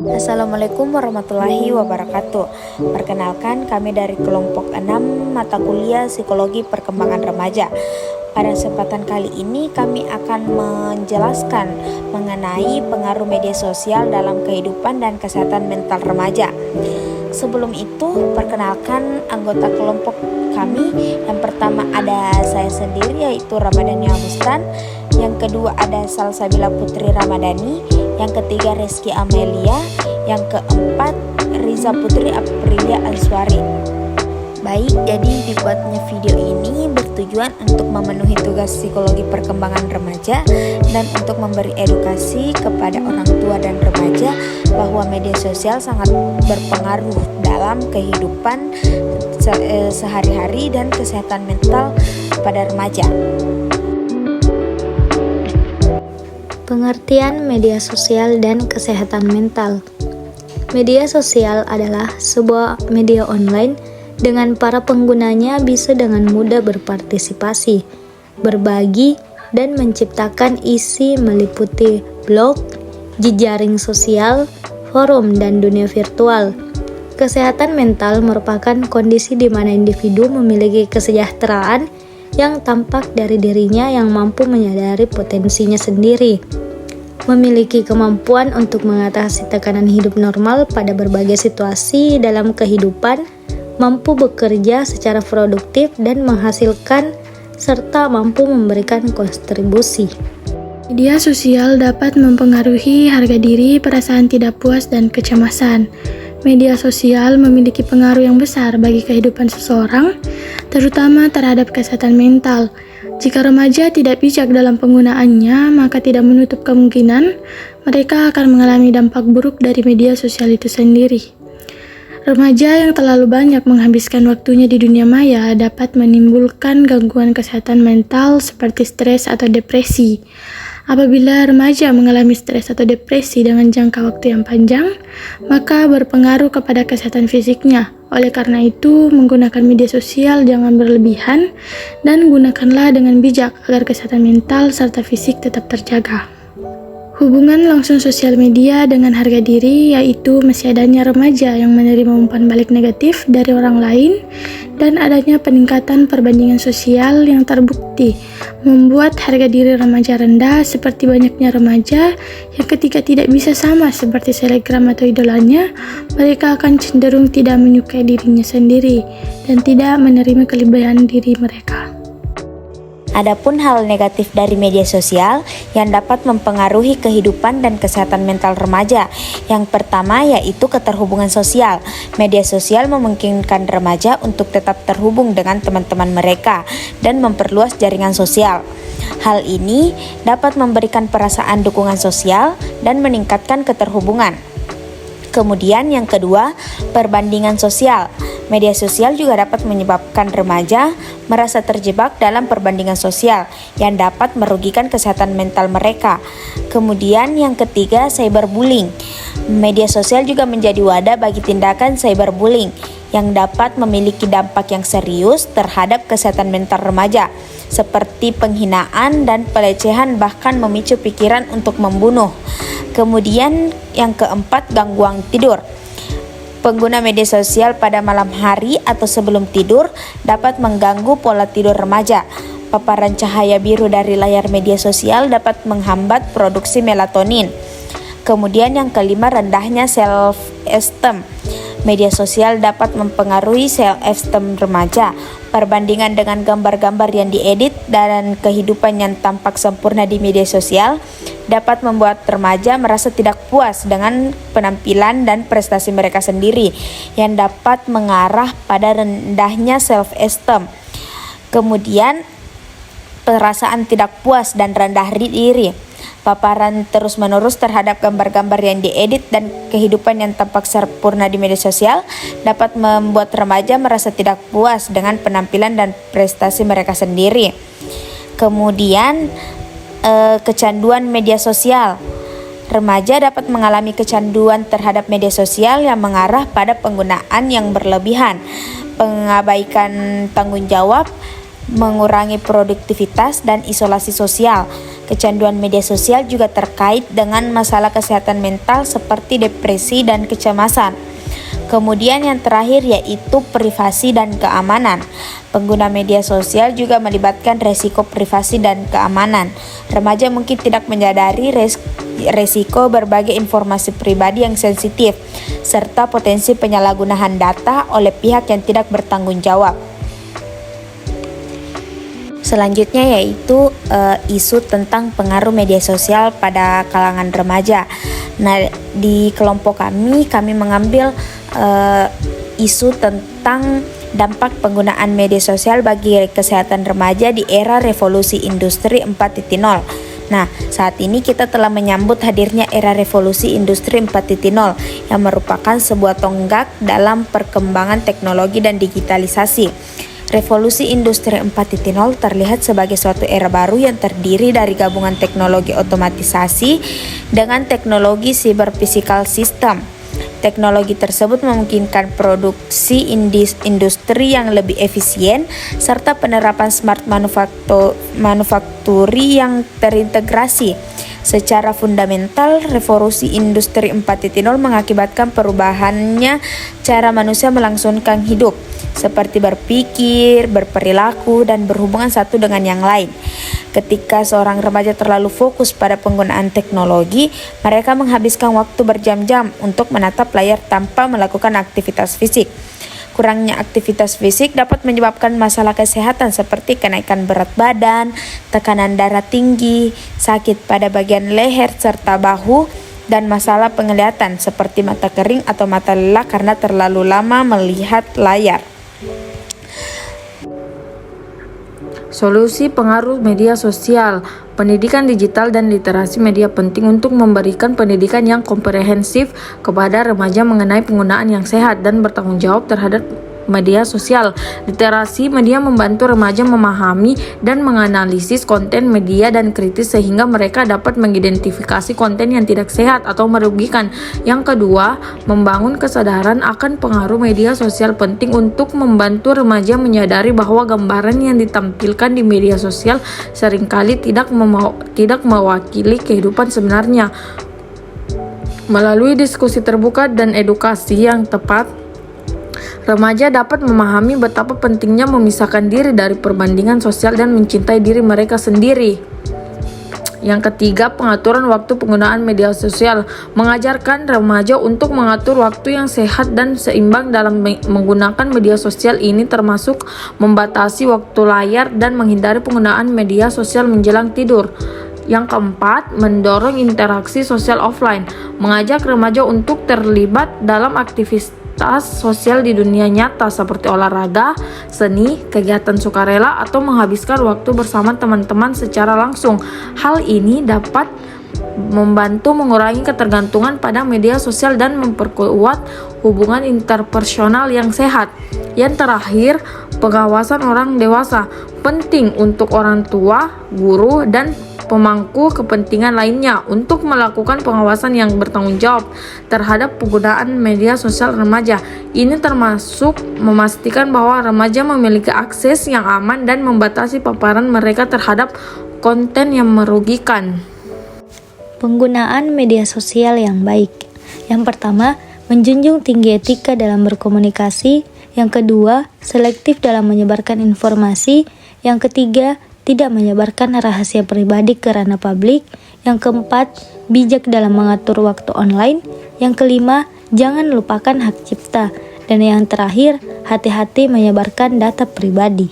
Assalamualaikum warahmatullahi wabarakatuh. Perkenalkan, kami dari kelompok 6 mata kuliah Psikologi Perkembangan Remaja. Pada kesempatan kali ini kami akan menjelaskan mengenai pengaruh media sosial dalam kehidupan dan kesehatan mental remaja. Sebelum itu, perkenalkan anggota kelompok kami. Yang pertama ada saya sendiri, yaitu Ramadhani Agustan. Yang kedua ada Salsabila Putri Ramadhani. Yang ketiga Reski Amelia. Yang keempat Riza Putri Aprilia Answari. Baik, jadi dibuatnya video ini bertujuan untuk memenuhi tugas psikologi perkembangan remaja dan untuk memberi edukasi kepada orang tua dan remaja bahwa media sosial sangat berpengaruh dalam kehidupan sehari-hari dan kesehatan mental pada remaja. Pengertian media sosial dan kesehatan mental. Media sosial adalah sebuah media online dengan para penggunanya bisa dengan mudah berpartisipasi, berbagi, dan menciptakan isi meliputi blog, jejaring sosial, forum, dan dunia virtual. Kesehatan mental merupakan kondisi di mana individu memiliki kesejahteraan yang tampak dari dirinya yang mampu menyadari potensinya sendiri, memiliki kemampuan untuk mengatasi tekanan hidup normal pada berbagai situasi dalam kehidupan, mampu bekerja secara produktif dan menghasilkan, serta mampu memberikan kontribusi. Media sosial dapat mempengaruhi harga diri, perasaan tidak puas, dan kecemasan. Media sosial memiliki pengaruh yang besar bagi kehidupan seseorang, terutama terhadap kesehatan mental. Jika remaja tidak bijak dalam penggunaannya, maka tidak menutup kemungkinan mereka akan mengalami dampak buruk dari media sosial itu sendiri. Remaja yang terlalu banyak menghabiskan waktunya di dunia maya dapat menimbulkan gangguan kesehatan mental seperti stres atau depresi. Apabila remaja mengalami stres atau depresi dengan jangka waktu yang panjang, maka berpengaruh kepada kesehatan fisiknya. Oleh karena itu, menggunakan media sosial jangan berlebihan dan gunakanlah dengan bijak agar kesehatan mental serta fisik tetap terjaga. Hubungan langsung sosial media dengan harga diri, yaitu masih adanya remaja yang menerima umpan balik negatif dari orang lain dan adanya peningkatan perbandingan sosial yang terbukti membuat harga diri remaja rendah, seperti banyaknya remaja yang ketika tidak bisa sama seperti selebgram atau idolanya, mereka akan cenderung tidak menyukai dirinya sendiri dan tidak menerima kelebihan diri mereka. Adapun hal negatif dari media sosial yang dapat mempengaruhi kehidupan dan kesehatan mental remaja. Yang pertama yaitu keterhubungan sosial. Media sosial memungkinkan remaja untuk tetap terhubung dengan teman-teman mereka dan memperluas jaringan sosial. Hal ini dapat memberikan perasaan dukungan sosial dan meningkatkan keterhubungan. Kemudian yang kedua, perbandingan sosial. Media sosial juga dapat menyebabkan remaja merasa terjebak dalam perbandingan sosial yang dapat merugikan kesehatan mental mereka. Kemudian yang ketiga, cyberbullying. Media sosial juga menjadi wadah bagi tindakan cyberbullying yang dapat memiliki dampak yang serius terhadap kesehatan mental remaja, seperti penghinaan dan pelecehan, bahkan memicu pikiran untuk membunuh. Kemudian yang keempat, gangguan tidur. Pengguna media sosial pada malam hari atau sebelum tidur dapat mengganggu pola tidur remaja. Paparan cahaya biru dari layar media sosial dapat menghambat produksi melatonin. Kemudian yang kelima, rendahnya self-esteem. Media sosial dapat mempengaruhi self-esteem remaja. Perbandingan dengan gambar-gambar yang diedit dan kehidupan yang tampak sempurna di media sosial dapat membuat remaja merasa tidak puas dengan penampilan dan prestasi mereka sendiri, yang dapat mengarah pada rendahnya self-esteem. Kemudian perasaan tidak puas dan rendah diri. Paparan terus-menerus terhadap gambar-gambar yang diedit dan kehidupan yang tampak sempurna di media sosial dapat membuat remaja merasa tidak puas dengan penampilan dan prestasi mereka sendiri. Kemudian kecanduan media sosial. Remaja dapat mengalami kecanduan terhadap media sosial yang mengarah pada penggunaan yang berlebihan, pengabaikan tanggung jawab, mengurangi produktivitas dan isolasi sosial. Kecanduan media sosial juga terkait dengan masalah kesehatan mental seperti depresi dan kecemasan. Kemudian yang terakhir yaitu privasi dan keamanan. Pengguna media sosial juga melibatkan resiko privasi dan keamanan. Remaja mungkin tidak menyadari resiko berbagai informasi pribadi yang sensitif, serta potensi penyalahgunaan data oleh pihak yang tidak bertanggung jawab. Selanjutnya yaitu isu tentang pengaruh media sosial pada kalangan remaja. Nah, di kelompok kami mengambil isu tentang dampak penggunaan media sosial bagi kesehatan remaja di era revolusi industri 4.0. Nah, saat ini kita telah menyambut hadirnya era revolusi industri 4.0 yang merupakan sebuah tonggak dalam perkembangan teknologi dan digitalisasi. Revolusi industri 4.0 terlihat sebagai suatu era baru yang terdiri dari gabungan teknologi otomatisasi dengan teknologi cyber physical system. Teknologi tersebut memungkinkan produksi industri yang lebih efisien serta penerapan smart manufakturi yang terintegrasi. Secara fundamental, revolusi industri 4.0 mengakibatkan perubahannya cara manusia melangsungkan hidup, seperti berpikir, berperilaku, dan berhubungan satu dengan yang lain. Ketika seorang remaja terlalu fokus pada penggunaan teknologi, mereka menghabiskan waktu berjam-jam untuk menatap layar tanpa melakukan aktivitas fisik. Kurangnya aktivitas fisik dapat menyebabkan masalah kesehatan seperti kenaikan berat badan, tekanan darah tinggi, sakit pada bagian leher serta bahu, dan masalah penglihatan seperti mata kering atau mata lelah karena terlalu lama melihat layar. Solusi pengaruh media sosial. Pendidikan digital dan literasi media penting untuk memberikan pendidikan yang komprehensif kepada remaja mengenai penggunaan yang sehat dan bertanggung jawab terhadap media sosial. Literasi media membantu remaja memahami dan menganalisis konten media dan kritis sehingga mereka dapat mengidentifikasi konten yang tidak sehat atau merugikan. Yang kedua, membangun kesadaran akan pengaruh media sosial penting untuk membantu remaja menyadari bahwa gambaran yang ditampilkan di media sosial seringkali tidak mewakili kehidupan sebenarnya. Melalui diskusi terbuka dan edukasi yang tepat, remaja dapat memahami betapa pentingnya memisahkan diri dari perbandingan sosial dan mencintai diri mereka sendiri. Yang ketiga, pengaturan waktu penggunaan media sosial. Mengajarkan remaja untuk mengatur waktu yang sehat dan seimbang dalam menggunakan media sosial ini termasuk membatasi waktu layar dan menghindari penggunaan media sosial menjelang tidur. Yang keempat, mendorong interaksi sosial offline. Mengajak remaja untuk terlibat dalam aktivitas sosial di dunia nyata seperti olahraga, seni, kegiatan sukarela, atau menghabiskan waktu bersama teman-teman secara langsung. Hal ini dapat membantu mengurangi ketergantungan pada media sosial dan memperkuat hubungan interpersonal yang sehat. Yang terakhir, pengawasan orang dewasa. Penting untuk orang tua, guru, dan pemangku kepentingan lainnya untuk melakukan pengawasan yang bertanggung jawab terhadap penggunaan media sosial remaja. Ini termasuk memastikan bahwa remaja memiliki akses yang aman dan membatasi paparan mereka terhadap konten yang merugikan. Penggunaan media sosial yang baik. Yang pertama, menjunjung tinggi etika dalam berkomunikasi. Yang kedua, selektif dalam menyebarkan informasi. Yang ketiga, tidak menyebarkan rahasia pribadi ke ranah publik. Yang keempat, bijak dalam mengatur waktu online. Yang kelima, jangan lupakan hak cipta. Dan yang terakhir, hati-hati menyebarkan data pribadi.